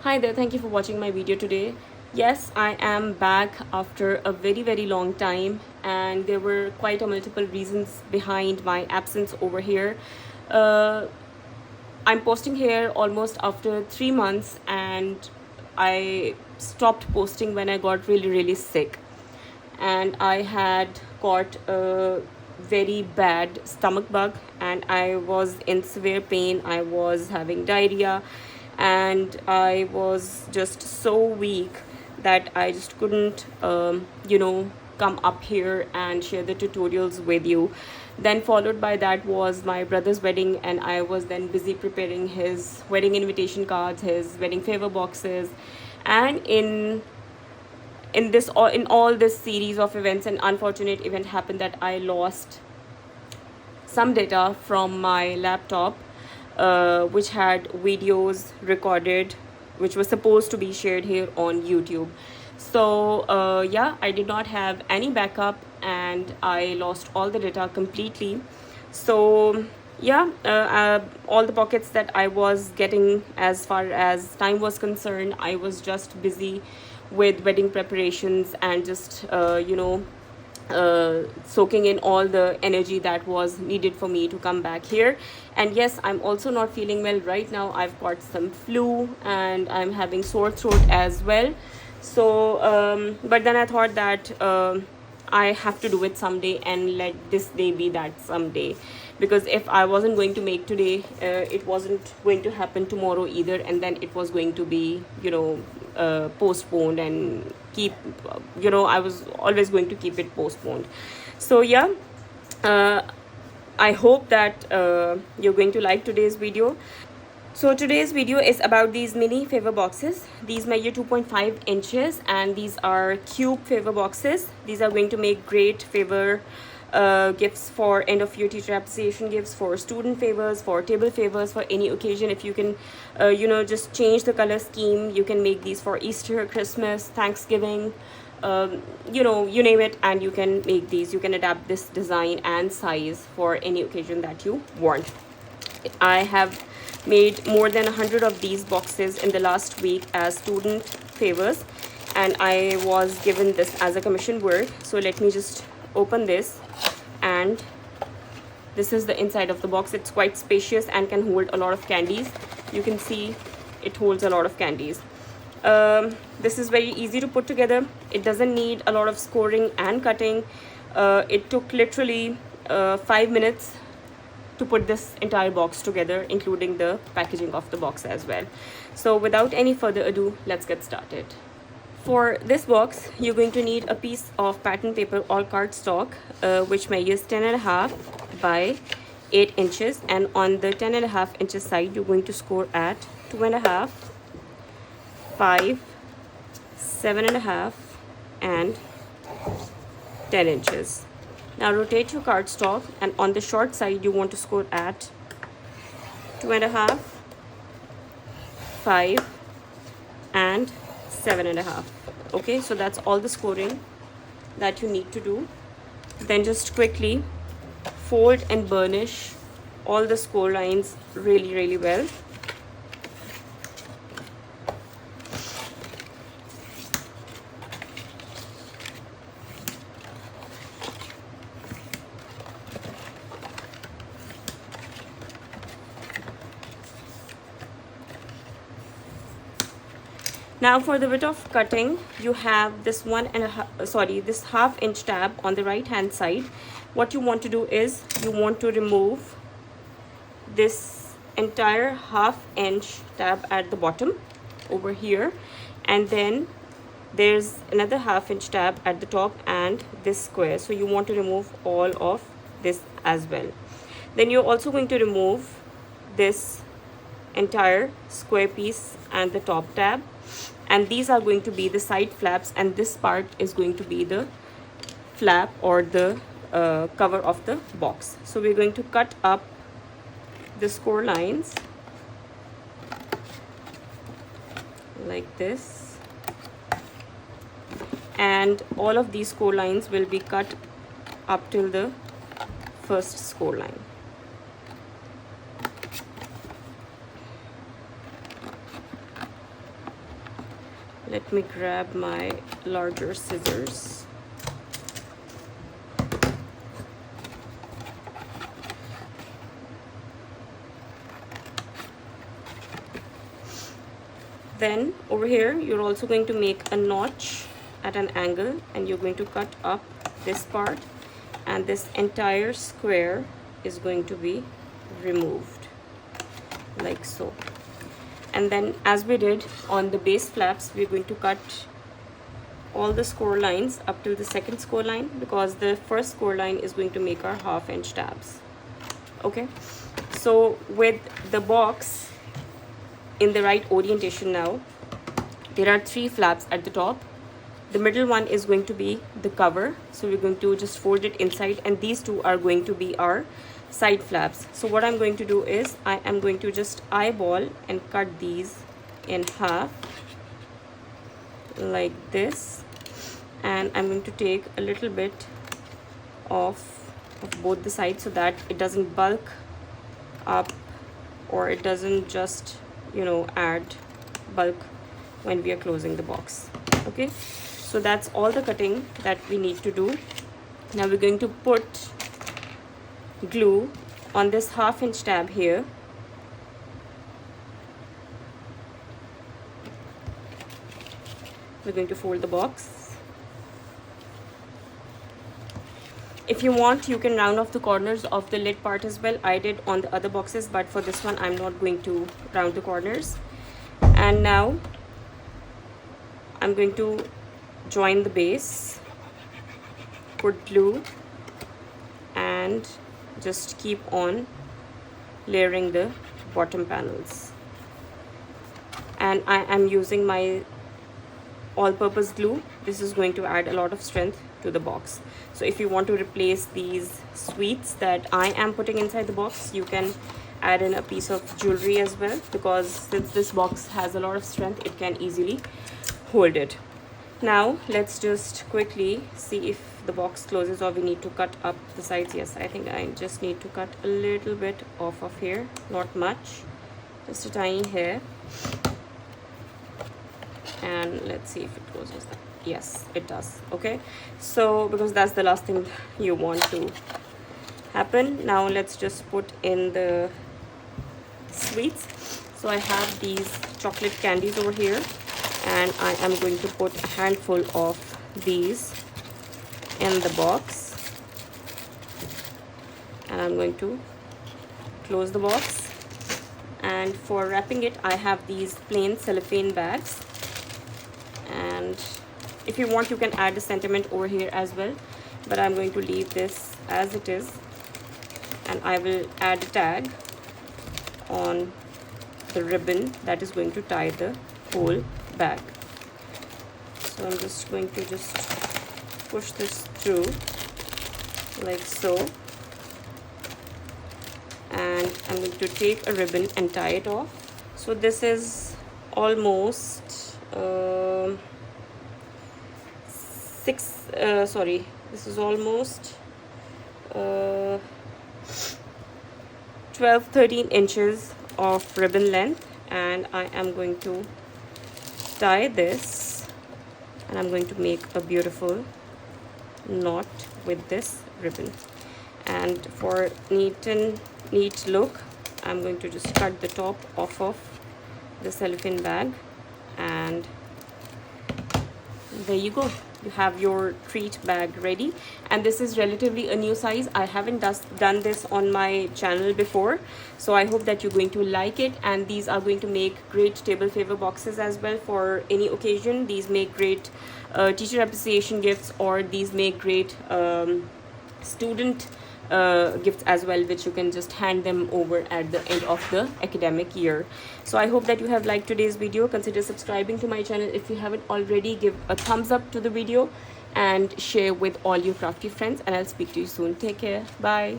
Hi there, thank you for watching my video today. Yes, I am back after a very long time, and there were quite a multiple reasons behind my absence over here. Uh, I'm posting here almost after 3 months, and I stopped posting when I got really sick, and I had caught a very bad stomach bug, and I was in severe pain. I was having diarrhea, and I was just so weak that I just couldn't come up here and share the tutorials with you. Then followed by that was my brother's wedding, and I was then busy preparing his wedding invitation cards, his wedding favor boxes, and in all this series of events, an unfortunate event happened that I lost some data from my laptop, which had videos recorded which was supposed to be shared here on YouTube. So yeah, I did not have any backup, and I lost all the data completely. So yeah, all the pockets that I was getting as far as time was concerned, I was just busy with wedding preparations and just soaking in all the energy that was needed for me to come back here. And yes, I'm also not feeling well right now. I've got some flu and I'm having sore throat as well. So but then I thought that I have to do it someday, and let this day be that someday, because if I wasn't going to make today, it wasn't going to happen tomorrow either, and then it was going to be postponed and keep I was always going to keep it postponed. So yeah, I hope that you're going to like today's video. So today's video is about these mini favor boxes. These measure 2.5 inches, and these are cube favor boxes. These are going to make great favor gifts for end of year teacher appreciation gifts, for student favors, for table favors, for any occasion. If you can just change the color scheme, you can make these for Easter, Christmas, Thanksgiving, you name it, and you can make these. You can adapt this design and size for any occasion that you want. I have made more than 100 of these boxes in the last week as student favors, and I was given this as a commission work. So let me just open this, and this is the inside of the box. It's quite spacious and can hold a lot of candies. You can see it holds a lot of candies. This is very easy to put together. It doesn't need a lot of scoring and cutting. It took literally 5 minutes to put this entire box together, including the packaging of the box as well. So without any further ado, let's get started. For this box, you're going to need a piece of pattern paper or cardstock, which measures 10.5 by 8 inches, and on the 10.5 inches side, you're going to score at 2.5, 5, 7.5, and 10 inches. Now rotate your cardstock, and on the short side you want to score at 2.5, 5, and 7.5. Okay, so that's all the scoring that you need to do. Then just quickly fold and burnish all the score lines really well. Now for the bit of cutting, you have this this half-inch tab on the right hand side. What you want to do is you want to remove this entire half-inch tab at the bottom over here, and then there's another half-inch tab at the top and this square. So you want to remove all of this as well. Then you're also going to remove this entire square piece and the top tab, and these are going to be the side flaps, and this part is going to be the flap or the cover of the box. So we're going to cut up the score lines like this, and all of these score lines will be cut up till the first score line. Let me grab my larger scissors. Then over here you're also going to make a notch at an angle, and you're going to cut up this part, and this entire square is going to be removed like so. And then, as we did on the base flaps, we're going to cut all the score lines up to the second score line, because the first score line is going to make our 1/2 inch tabs. Okay, so with the box in the right orientation now, there are 3 flaps at the top. The middle one is going to be the cover, so we're going to just fold it inside, and these 2 are going to be our side flaps. So what I'm going to do is I am going to just eyeball and cut these in half like this, and I'm going to take a little bit of both the sides so that it doesn't bulk up, or it doesn't just, you know, add bulk when we are closing the box. Okay, so that's all the cutting that we need to do. Now we're going to put glue on this 1/2 inch tab here. We're going to fold the box. If you want, you can round off the corners of the lid part as well. I did on the other boxes, but for this one I'm not going to round the corners. And now I'm going to join the base, put glue, and just keep on layering the bottom panels. And I am using my all-purpose glue. This is going to add a lot of strength to the box. So if you want to replace these sweets that I am putting inside the box, you can add in a piece of jewelry as well, because since this box has a lot of strength, it can easily hold it. Now let's just quickly see if the box closes, or we need to cut up the sides. Yes, I think I just need to cut a little bit off of here, not much, just a tiny hair. And let's see if it closes that. Yes, it does. Okay, so because that's the last thing you want to happen. Now let's just put in the sweets. So I have these chocolate candies over here, and I am going to put a handful of these in the box, and I'm going to close the box. And for wrapping it, I have these plain cellophane bags, and if you want, you can add a sentiment over here as well, but I'm going to leave this as it is, and I will add a tag on the ribbon that is going to tie the whole bag. So I'm just going to just push this through like so, and I'm going to take a ribbon and tie it off. So this is almost this is almost 12-13 inches of ribbon length, and I am going to tie this, and I'm going to make a beautiful knot with this ribbon. And for neat look, I'm going to just cut the top off of the cellophane bag, and there you go. You have your treat bag ready, and this is relatively a new size. I haven't done this on my channel before, so I hope that you're going to like it. And these are going to make great table favor boxes as well for any occasion. These make great teacher appreciation gifts, or these make great student gifts as well, which you can just hand them over at the end of the academic year. So I hope that you have liked today's video. Consider subscribing to my channel if you haven't already. Give a thumbs up to the video and share with all your crafty friends, and I'll speak to you soon. Take care. Bye.